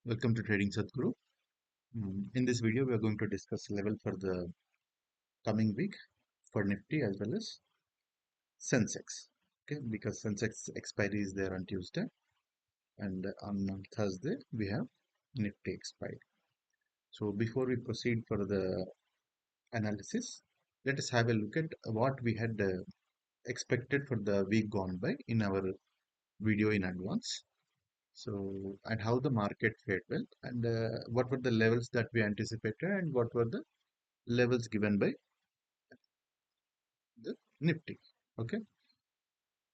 Welcome to Trading Sadhguru. In this video, we are going to discuss level for the coming week for Nifty as well as Sensex. Okay, because Sensex expiry is there on Tuesday, and on Thursday we have Nifty expiry. So before we proceed for the analysis, let us have a look at what we had expected for the week gone by in our video in advance. So, and how the market fared well, and what were the levels that we anticipated, and what were the levels given by the Nifty. Okay,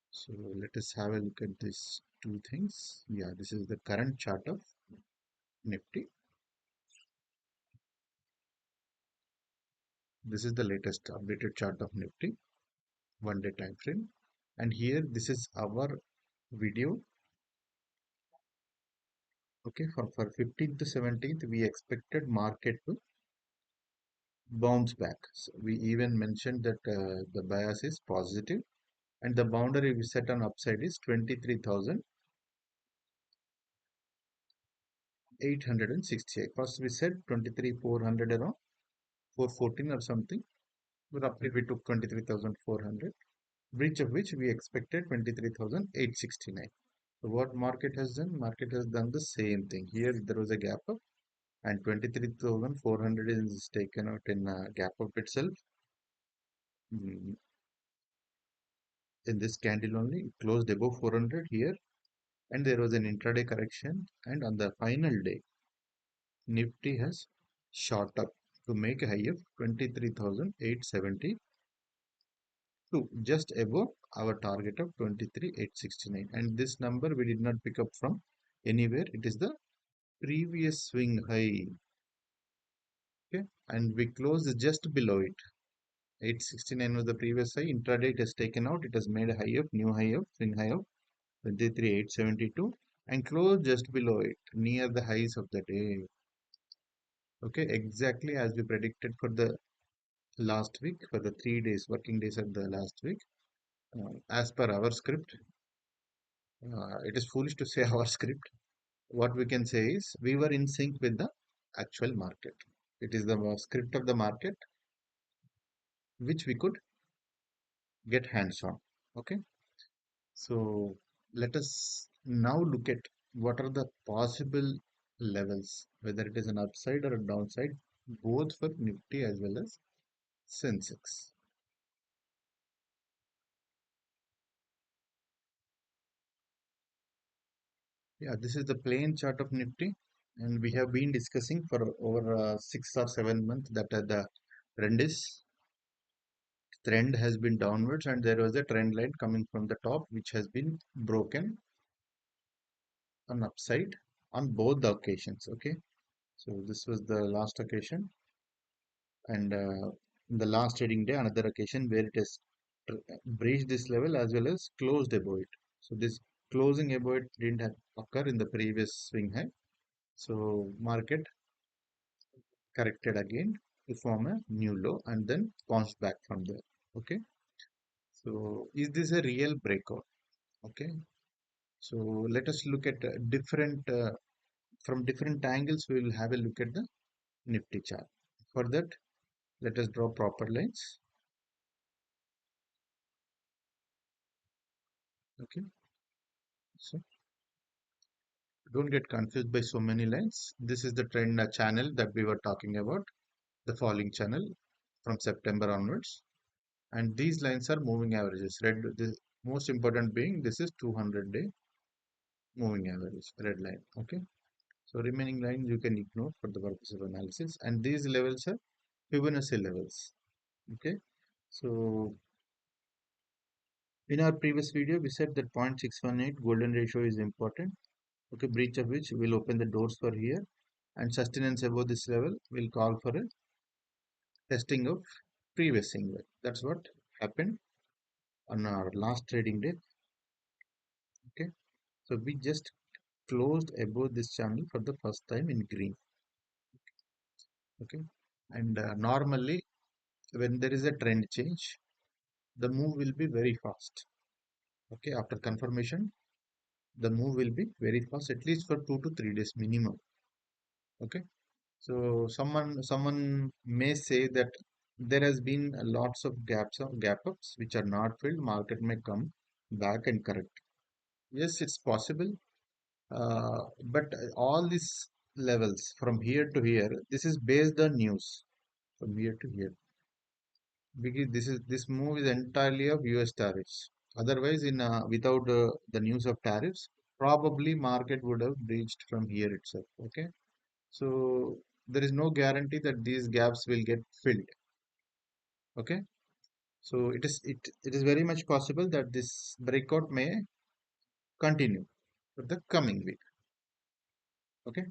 so let us have a look at these two things. Yeah, this is the current chart of Nifty. This is the latest updated chart of Nifty, 1 day time frame. And here, this is our video. Okay, for 15th to 17th, we expected market to bounce back. So we even mentioned that the bias is positive, and the boundary we set on upside is 23,868. First, we said 23,400 around 414 or something. Roughly we took 23,400, breach of which we expected 23,869. So what market has done? Market has done the same thing. Here there was a gap up and 23,400 is taken out in a gap up itself. In this candle only, it closed above 400 here, and there was an intraday correction, and on the final day, Nifty has shot up to make a high of 23,870 to just above our target of 23,869, and this number we did not pick up from anywhere. It is the previous swing high. Okay, and we closed just below it. 869 was the previous high. Intraday it has taken out. It has made a high of new high of swing high of 23,872 and closed just below it near the highs of the day. Okay, exactly as we predicted for the last week, for the 3 days working days of the last week. As per our script, it is foolish to say our script. What we can say is we were in sync with the actual market. It is the script of the market which we could get hands on. Okay, so let us now look at what are the possible levels, whether it is an upside or a downside, both for Nifty as well as Sensex. Yeah, this is the plain chart of Nifty, and we have been discussing for over 6 or 7 months that the trend has been downwards, and there was a trend line coming from the top which has been broken on upside on both the occasions. Okay, so this was the last occasion, and in the last trading day another occasion where it has breached this level as well as closed above it. So this closing above it didn't occur in the previous swing high, so market corrected again to form a new low and then bounced back from there. Okay, so is this a real breakout? Okay, so let us look at different from different angles. We will have a look at the Nifty chart. For that, let us draw proper lines. Okay, so don't get confused by so many lines. This is the trend channel that we were talking about, the falling channel from September onwards, and these lines are moving averages. Red, the most important being this is 200-day moving average, red line. Okay, so remaining lines you can ignore for the purpose of analysis, and these levels are Fibonacci levels. Okay, so in our previous video we said that 0.618 golden ratio is important. Okay, breach of which will open the doors for here, and sustenance above this level will call for a testing of previous single. That's what happened on our last trading day. Okay, so we just closed above this channel for the first time in green. Okay, and normally when there is a trend change, the move will be very fast. Okay, after confirmation, the move will be very fast, at least for 2 to 3 days minimum. Okay. So someone may say that there has been lots of gap ups which are not filled. Market may come back and correct. Yes, it's possible. But all these levels from here to here, this is based on news from here to here. Because this move is entirely of US tariffs. Otherwise, in without the news of tariffs, probably market would have reached from here itself. Okay, so there is no guarantee that these gaps will get filled. Okay, so it is very much possible that this breakout may continue for the coming week. Okay,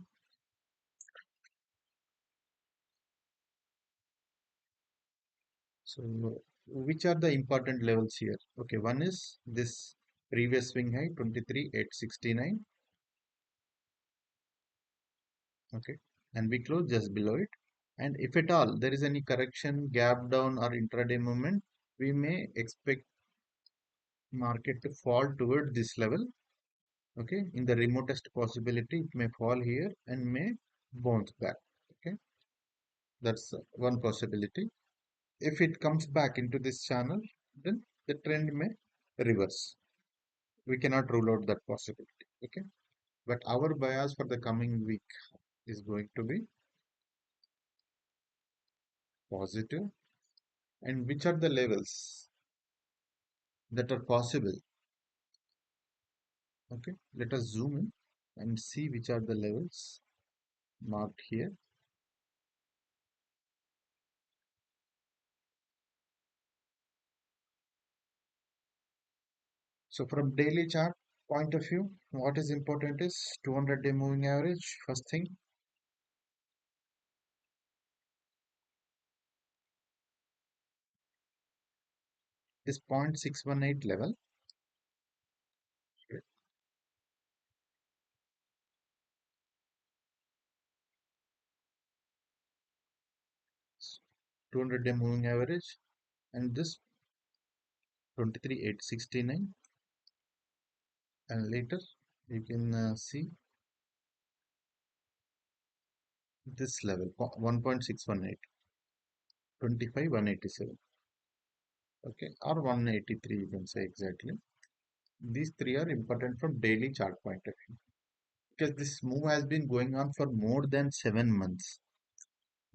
so which are the important levels here? Okay, one is this previous swing high 23,869. Okay, and we close just below it. And if at all there is any correction, gap down or intraday movement, we may expect market to fall toward this level. Okay, in the remotest possibility, it may fall here and may bounce back. Okay, that's one possibility. If it comes back into this channel, then the trend may reverse. We cannot rule out that possibility. Okay, but our bias for the coming week is going to be positive. And which are the levels that are possible? Okay, let us zoom in and see which are the levels marked here. So from daily chart point of view, what is important is 200-day moving average. First thing, is 0.618 level. 200-day moving average, and this 23,869, and later you can see this level 1.618, 25,187. Okay, or 183 you can say exactly. These three are important from daily chart point of view, because this move has been going on for more than 7 months.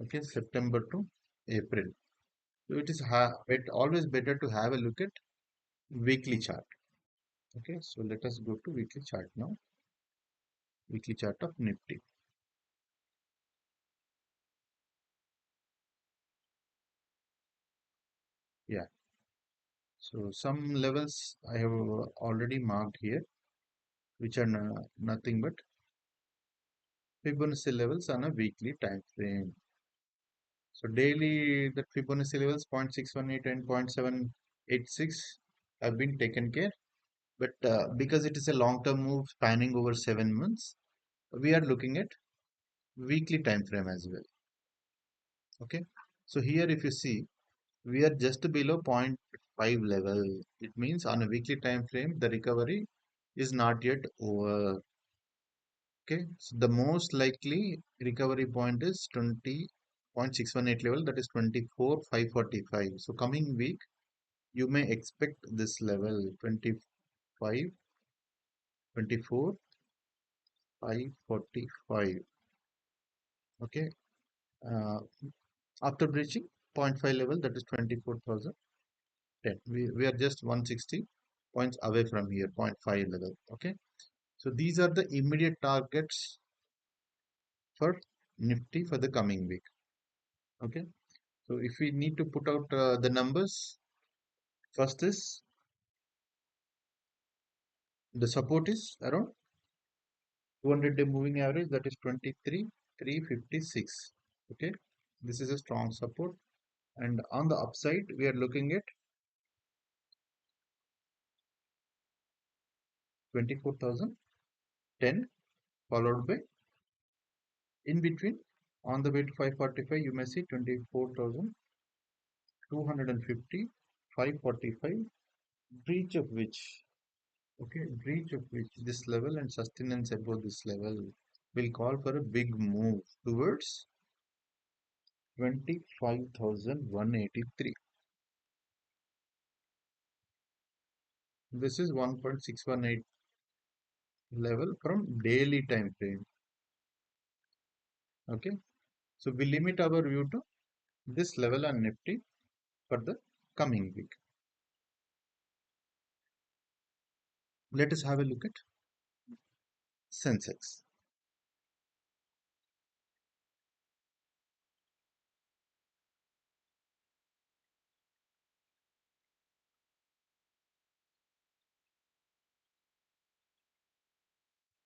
Okay, September to April. So it is always better to have a look at weekly chart. Okay, so let us go to weekly chart now. Weekly chart of Nifty. Yeah, so some levels I have already marked here, which are nothing but Fibonacci levels on a weekly time frame. So daily the Fibonacci levels 0.618 and 0.786 have been taken care. But because it is a long-term move spanning over 7 months, we are looking at weekly time frame as well. Okay. So here if you see, we are just below zero point 0.5 level. It means on a weekly time frame, the recovery is not yet over. Okay. So the most likely recovery point is 20.618 level, that is 24,545. So coming week, you may expect this level 25, 24, 545. Okay. Uh, After breaching zero point 0.5 level, that is 24,010. We are just 160 points away from here, zero point 0.5 level. Okay. So these are the immediate targets for Nifty for the coming week. Okay. So if we need to put out the numbers, first is the support is around 200-day moving average, that is 23,356. Okay. This is a strong support. And on the upside, we are looking at 24,010, followed by in between on the way to 545, you may see 24,250, 545, breach of which, okay, breach of which this level and sustenance above this level. will call for a big move towards 25,183. This is 1.618 level from daily time frame. Okay, so we limit our view to this level on Nifty for the coming week. Let us have a look at Sensex.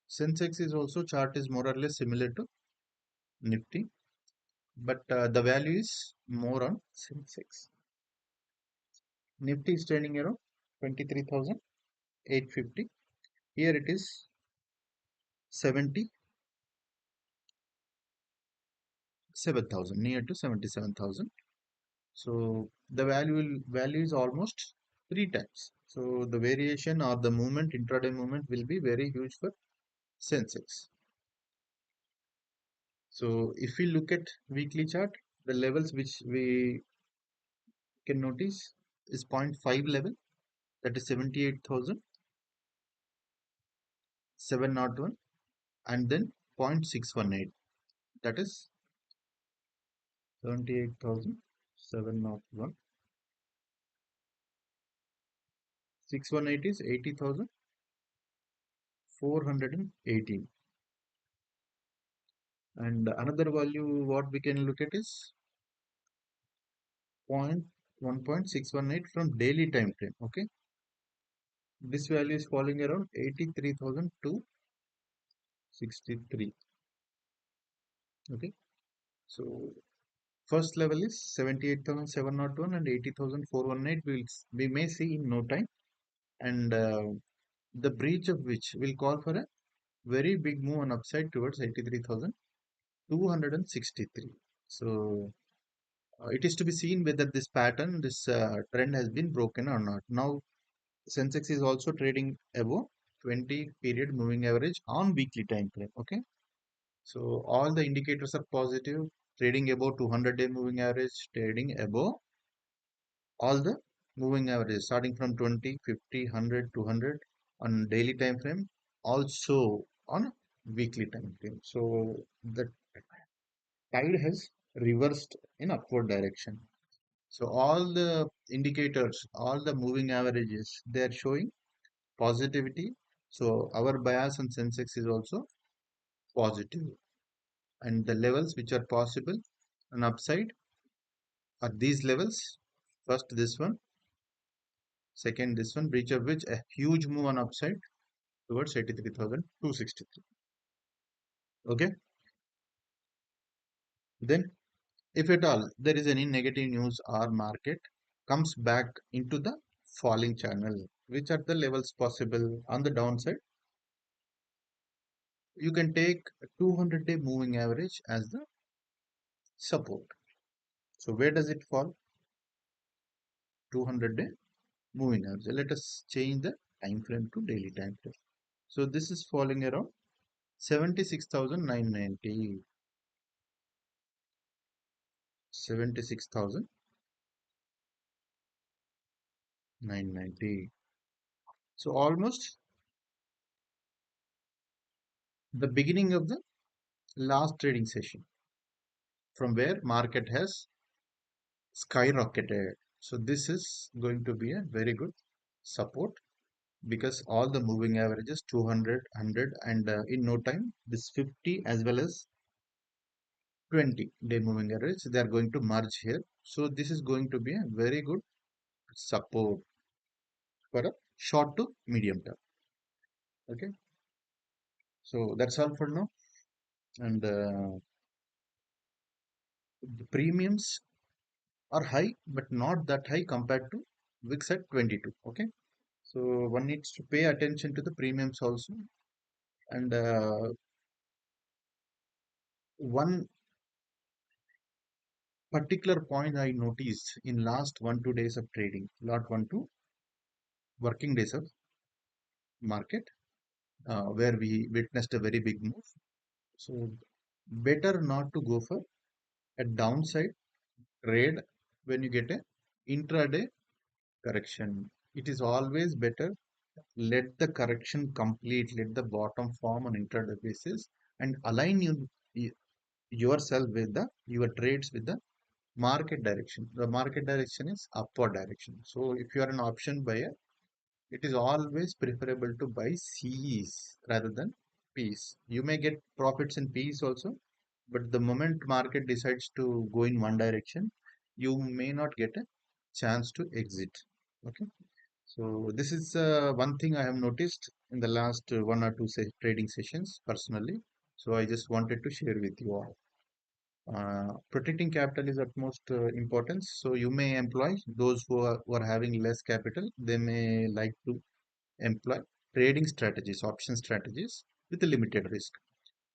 Sensex is also chart is more or less similar to Nifty, but the value is more on Sensex. Nifty is trading around 23,850. Here it is 77,000, near to 77,000. So the value is almost three times. So the variation or the movement, intraday movement will be very huge for Sensex. So if we look at weekly chart, the levels which we can notice is zero point 0.5 level, that is 78,701, and then 0.618, that is 78,701. 618 is 80,418. And another value what we can look at is point 1.618 from daily time frame. Okay, this value is falling around 83,263. Okay, so first level is 78,701 and 80,418. We may see in no time, and the breach of which will call for a very big move on upside towards 83,263. So it is to be seen whether this pattern, this trend has been broken or not. Now, Sensex is also trading above 20 period moving average on weekly time frame. Okay, so all the indicators are positive. Trading above 200-day moving average, trading above all the moving averages starting from 20, 50, 100, 200 on daily time frame, also on weekly time frame. So the tide has reversed in upward direction. So all the indicators, all the moving averages, they are showing positivity. So our bias on Sensex is also positive. And the levels which are possible on upside are these levels. First this one, second this one, breach of which a huge move on upside towards 83,263. Okay. Then if at all there is any negative news or market comes back into the falling channel, which are the levels possible on the downside? You can take 200-day moving average as the support. So where does it fall? 200-day moving average. Let us change the time frame to daily time frame. So this is falling around 76,990. 76,990. So almost the beginning of the last trading session from where market has skyrocketed. So this is going to be a very good support because all the moving averages 200, 100, and in no time this 50 as well as 20-day moving average, they are going to merge here. So this is going to be a very good support for a short to medium term. Okay, so that's all for now. And the premiums are high, but not that high compared to VIX at 22. Okay, so one needs to pay attention to the premiums also. And one particular point I noticed in last 1 2 days of trading, not 1 2 working days of market, where we witnessed a very big move. So better not to go for a downside trade when you get a intraday correction. It is always better let the correction complete, let the bottom form on intraday basis, and align yourself with the your trades with the market direction. The market direction is upward direction. So if you are an option buyer, it is always preferable to buy Cs rather than Ps. You may get profits in Ps also, but the moment market decides to go in one direction, you may not get a chance to exit. Okay. So this is one thing I have noticed in the last one or two trading sessions personally. So I just wanted to share with you all. Protecting capital is utmost importance. So you may employ those who are having less capital. They may like to employ trading strategies, option strategies with a limited risk.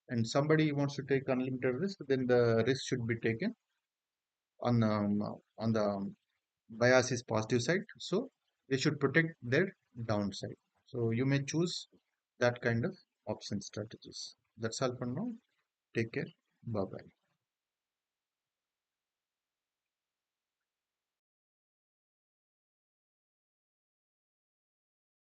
And somebody wants to take unlimited risk, then the risk should be taken on the bias is positive side. So they should protect their downside. So you may choose that kind of option strategies. That's all for now. Take care. Bye bye.